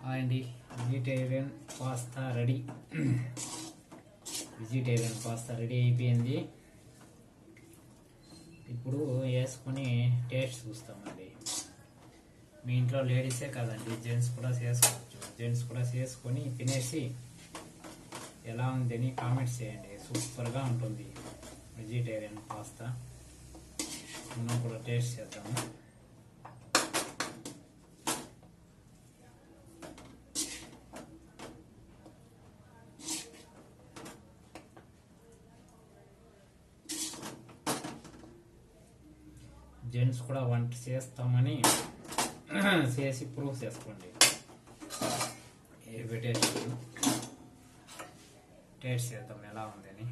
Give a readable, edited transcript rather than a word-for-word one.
అండి vegetarian pasta ready. Vegetarian pasta ready అయిపోయింది. ఇప్పుడు వేసుకొని టేస్ట్ చూస్తామండి. మీ ఇంట్లో లేడీసే కాదండి, జెంట్స్ కూడా చేసుకోవచ్చు. జెంట్స్ కూడా చేసుకొని తినేసి ఎలా ఉందని కామెంట్స్ చేయండి. సూపర్గా ఉంటుంది వెజిటేరియన్ పాస్తా. మనం కూడా టేస్ట్ చేద్దాము. జెంట్స్ కూడా వంట చేస్తామని చేసి ప్రూఫ్ చేసుకోండి. టేస్ట్ చేద్దాం ఎలా ఉందని.